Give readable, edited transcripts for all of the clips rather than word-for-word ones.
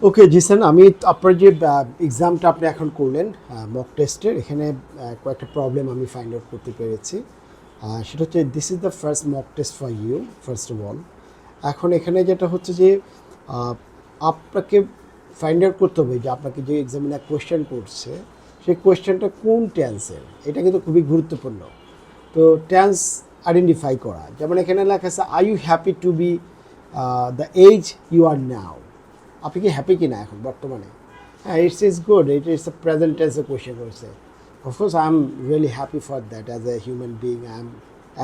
ওকে জিসান, আমি আপনার যে এক্সামটা আপনি এখন করলেন মক টেস্টের, এখানে কয়েকটা প্রবলেম আমি ফাইন্ড আউট করতে পেরেছি। সেটা হচ্ছে this is the first mock test for you first of all. এখন এখানে যেটা হচ্ছে যে আপনাকে ফাইন্ড আউট করতে হবে যে আপনাকে যে এক্সামিনার কোয়েশ্চেন করছে সেই কোয়েশ্চেনটা কোন টেন্সের, এটা কিন্তু খুবই গুরুত্বপূর্ণ। তো টেন্স আইডেন্টিফাই করা, যেমন এখানে লেখা আছে are you happy to be the age you are now. আপনি কি হ্যাপি কিনা এখন বর্তমানে? হ্যাঁ, it's is good, it is the present টেন্সে কোয়েশ্চেন করছে। Of course I am really happy for that as a human being, I am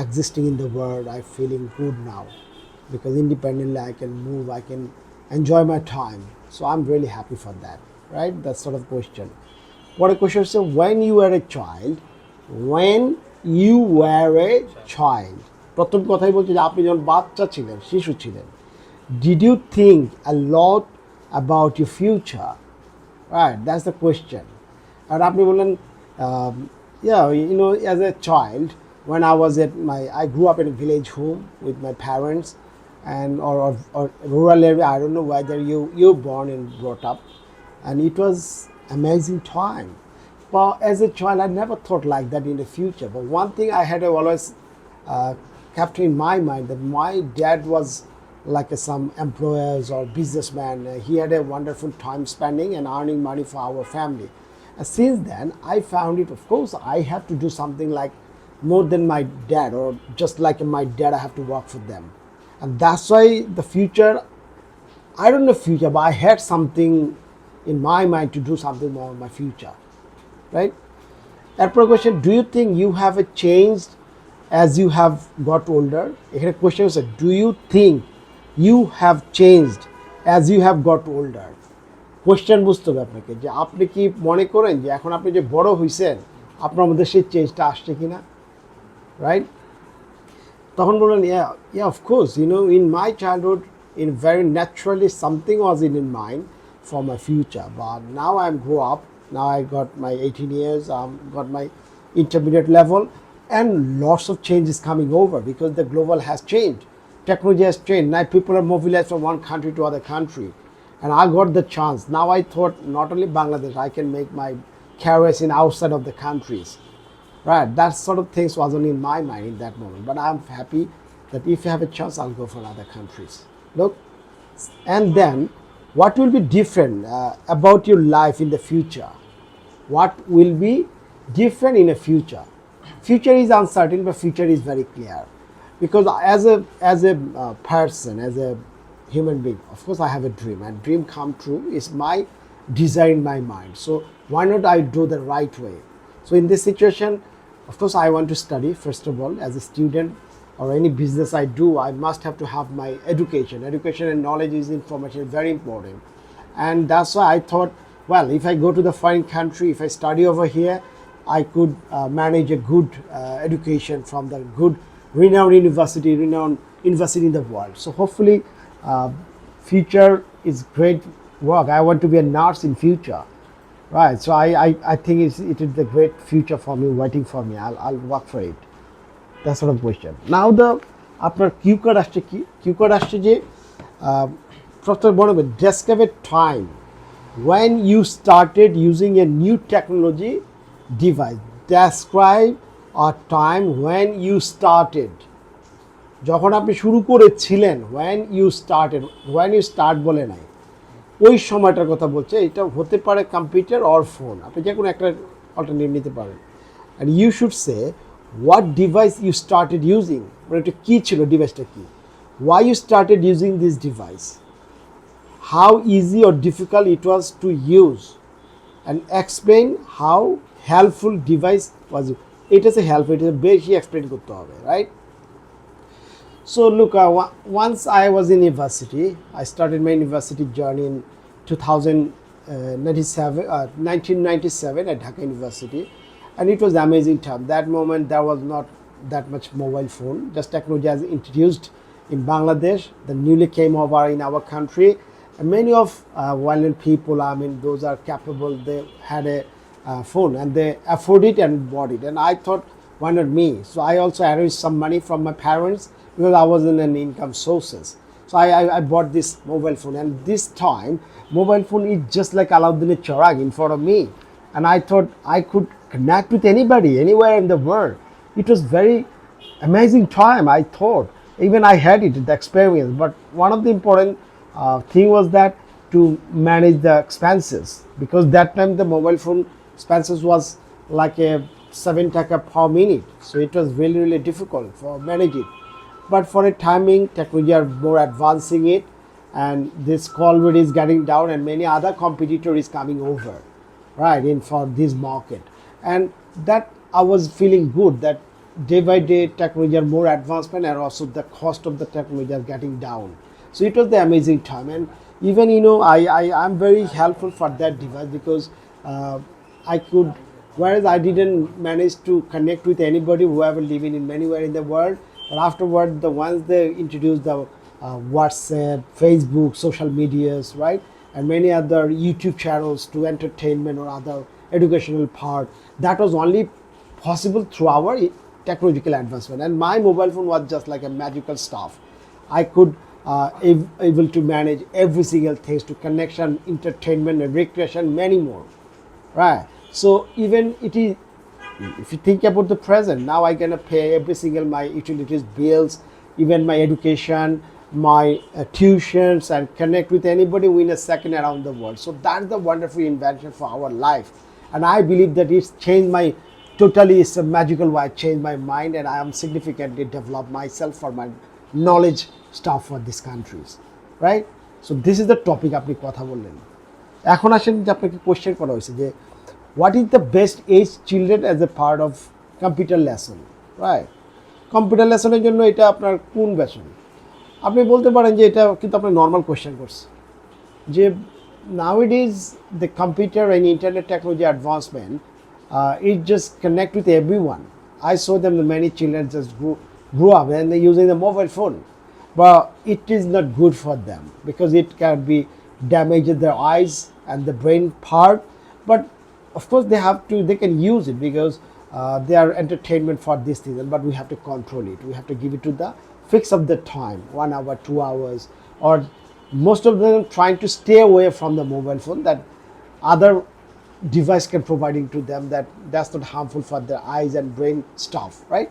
existing in the world, I'm feeling good now because independently I can move, I can enjoy my time, so I'm really happy for that, right? That sort of question. What a question is, when you were a child, when you were a child, প্রথম কথাই বলছে যে আপনি যখন বাচ্চা ছিলেন, শিশু ছিলেন, did you think a lot about your future? Right, that's the question. আর আপনি বললেন yeah, you know, as a child, when I was I grew up in a village home with my parents, and or rural area. I don't know whether you born and brought up, and it was amazing time. But as a child, I never thought like that in the future. But one thing I had always kept in my mind, that my dad was like some employers or businessman. He had a wonderful time spending and earning money for our family. And since then, I found it, of course, I have to do something like more than my dad, or just like my dad, I have to work for them. And that's why the future, I don't know future, but I had something in my mind to do something more in my future, right? After question, do you think you have changed as you have got older? A question is, do you think you have changed as you have got older? Question বুঝতে হবে আপনাকে, যে আপনি কি মনে করেন যে এখন আপনি যে বড় হয়েছেন আপনার মধ্যে সেই চেঞ্জটা আসছে কিনা, রাইট? তখন বললেন yeah, of course, you know, in my childhood, in very naturally something was in mind for my future, but now I'm grow up, now I got my 18 years, got my intermediate level, and lots of change is coming over because the global has changed, technology has changed. Now people are mobilized from one country to other country, and I got the chance. Now I thought not only Bangladesh, I can make my careers in outside of the countries. Right, that sort of things wasn't in my mind in that moment. But I'm happy that if you have a chance, I'll go for other countries. Look, and then what will be different about your life in the future? What will be different in the future? Future is uncertain, but future is very clear. Because as a person, as a human being, of course I have a dream, and dream come true is my desire in my mind. So why not I do the right way? So in this situation, of course, I want to study, first of all, as a student or any business I do, I must have to have my education. Education and knowledge is information, very important. And that's why I thought, well, if I go to the foreign country, if I study over here, I could manage a good education from the good renowned university in the world. So hopefully, future is great work. I want to be a nurse in future. Right, so I think it is the great future for me, waiting for me. I'll work for it. That sort of question. Now আপনার cue card আসছে কি? Cue card আসছে যে প্রথমে বলবে describe a time when you started using a new technology device. Describe a time when you started. যখন আপনি শুরু করেছিলেন, when you start বলে নাই, ওই সময়টার কথা বলছে। এটা হতে পারে কম্পিউটার অর ফোন, আপনি যে কোনো একটা অল্টারনেটিভ নিতে পারেন। And you should say what device you started using, মানে এটা কী ছিল, ডিভাইসটা কী, why you started using this device, how easy or difficult it was to use, and explain how helpful device was. এটা হচ্ছে হেল্পফুল, এটা বেশি এক্সপ্লেন করতে হবে, right? So look, once I was in university, I started my university journey in 1997 at Dhaka University, and it was amazing time. That moment there was not that much mobile phone, just technology has introduced in Bangladesh, that newly came over in our country, and many of violent people, I mean those are capable, they had a phone and they afford it and bought it, and I thought, why not me? So I also arranged some money from my parents because I was in an income sources. So I bought this mobile phone, and this time mobile phone is just like Alauddin Chirag in front of me, and I thought I could connect with anybody anywhere in the world. It was very amazing time. I thought even I had it, the experience, but one of the important thing was that to manage the expenses, because that time the mobile phone expenses was like a 7 taka per minute, so it was really difficult for manage it. But for a timing, technology are more advancing it, and this call rate is getting down, and many other competitor is coming over, right, in for this market. And that I was feeling good that day by day technology are more advancement, and also the cost of the technology are getting down. So it was the amazing time. And even I'm very helpful for that device, because I could, whereas I didn't manage to connect with anybody whoever living in anywhere in the world. But afterward, the ones they introduced the WhatsApp, Facebook, social medias, right, and many other YouTube channels to entertainment or other educational part, that was only possible through our technological advancement. And my mobile phone was just like a magical stuff. I could able to manage every single things to connection, entertainment, and recreation, many more, right? So even it is, if you think about the present, now I gonna pay every single my utilities bills, even my education, my tuitions, and connect with anybody within a second around the world. So that's the wonderful invention for our life, and I believe that it's changed my totally. It's a magical way. I changed my mind, and I am significantly developed myself for my knowledge stuff for these countries, right? So this is the topic আপনি কথা বললেন। এখন আসেন যে আপনাকে question করা হয়েছে যে what is the best age children as a part of computer lesson, right? Computer লেসনের জন্য এটা আপনার কোন বেসন? আপনি বলতে পারেন যে এটা কিন্তু আপনার নর্মাল কোশ্চেন করছে যে nowadays the computer and internet technology advancement it just connect with everyone. I saw them, the many children just grew up and they're using the mobile phone, but it is not good for them because it can be damage their eyes and the brain part. But of course they can use it because they are entertainment for this season, but we have to control it. We have to give it to the fix of the time, 1 hour, 2 hours, or most of them trying to stay away from the mobile phone that other device can providing to them that's not harmful for their eyes and brain stuff, right?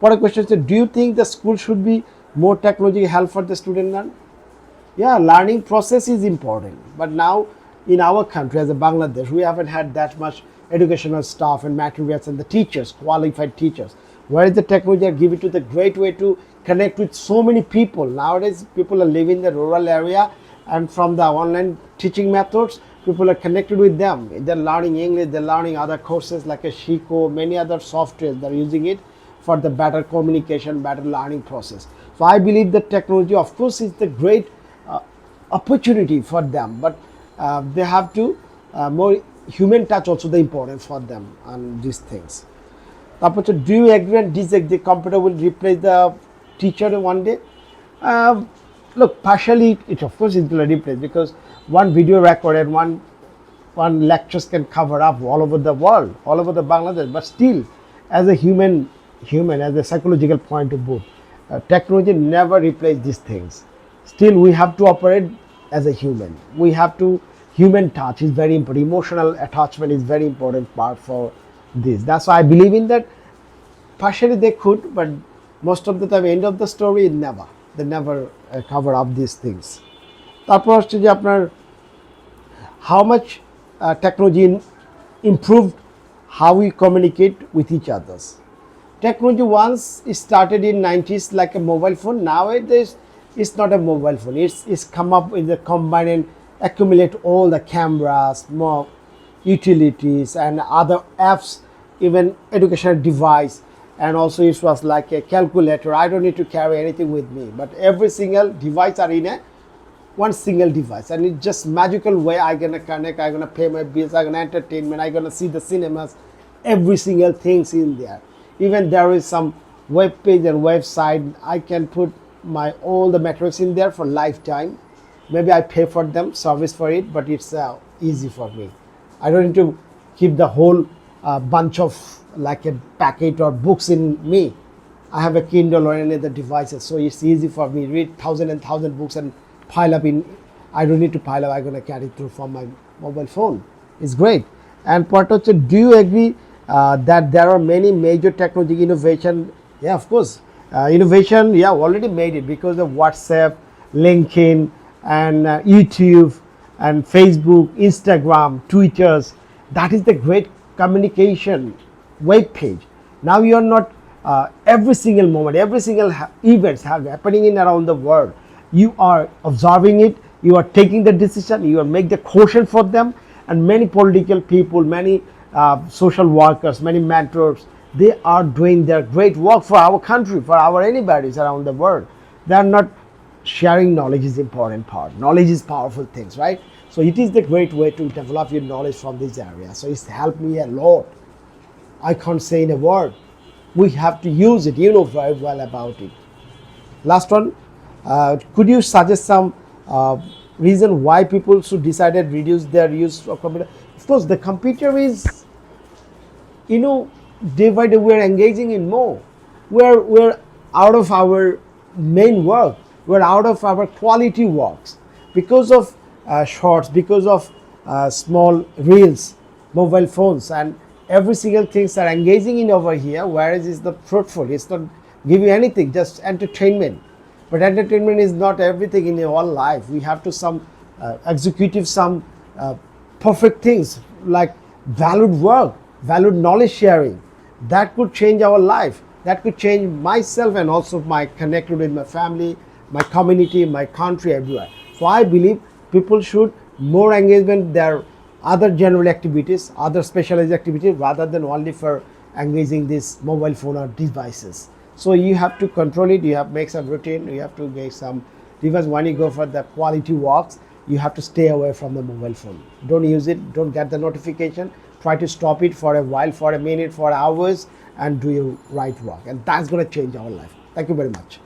What a question is, do you think the school should be more technology help for the student learn? Yeah, learning process is important, but now in our country as a Bangladesh, we haven't had that much educational staff and materials and the teachers, qualified teachers. Where is the technology are given to the great way to connect with so many people? Nowadays, people are living in the rural area, and from the online teaching methods, people are connected with them. They're learning English, they're learning other courses like a Shiko, many other softwares. They're using it for the better communication, better learning process. So I believe that technology, of course, is the great opportunity for them, but they have to more human touch also the important for them on these things. Do you agree and disagree the computer will replace the teacher one day? Look, partially it of course is going to replace, because one video record and one lectures can cover up all over the world, all over the Bangladesh. But still, as a human as a psychological point of view, technology never replace these things. Still, we have to operate as a human. We have to, human touch is very important. Emotional attachment is very important part for this. That's why I believe in that. Partially they could, but most of the time, end of the story, they never cover up these things. তারপর হচ্ছে যে আপনার how much technology improved how we communicate with each others. Technology once started in 90s like a mobile phone. Nowadays, it's not a mobile phone. It's come up with the combine and accumulate all the cameras, more utilities and other apps, even educational device, and also it was like a calculator. I don't need to carry anything with me, but every single device are in a one single device, and it's just magical way I gonna connect, I gonna pay my bills, I gonna entertainment, I gonna see the cinemas, every single things in there. Even there is some web page and website, I can put my all the materials in there for lifetime. Maybe I pay for them, service for it, but it's easy for me. I don't need to keep the whole bunch of like a packet or books in me. I have a Kindle or any other devices, so it's easy for me to read thousand and thousand books and pile up in. I don't need to pile up. I'm gonna carry it through from my mobile phone. It's great. And part of it, do you agree that there are many major technology innovation? Yeah, of course. Innovation, yeah, already made it because of WhatsApp, LinkedIn, and YouTube, and Facebook, Instagram, Twitters. That is the great communication web page. Now you are not every single moment, every single events happening in around the world. You are observing it. You are taking the decision. You are make the caution for them. And many political people, many social workers, many mentors, they are doing their great work for our country, for our anybody's around the world. They are not sharing knowledge is important part. Knowledge is powerful things, right? So it is the great way to develop your knowledge from this area. So it's helped me a lot. I can't say in a word. We have to use it. You know very well about it. Last one, could you suggest some reason why people should decided reduce their use of computer? Of course, the computer is, you know, day by day we're engaging in more. We're out of our main work. We're out of our quality works because of shorts, because of small reels, mobile phones, and every single things are engaging in over here. Whereas it's not fruitful. It's not give you anything, just entertainment. But entertainment is not everything in your life. We have to some executive, some perfect things like valued work, valued knowledge sharing. That could change our life. That could change myself and also my connected with my family, my community, my country, everywhere. So I believe people should more engagement their other general activities, other specialized activities rather than only for engaging this mobile phone or devices. So you have to control it, you have to make some routine, you have to make some device. When you go for the quality walks, you have to stay away from the mobile phone. Don't use it, don't get the notification, try to stop it for a while, for a minute, for hours, and do your right work. And that's going to change our life. Thank you very much.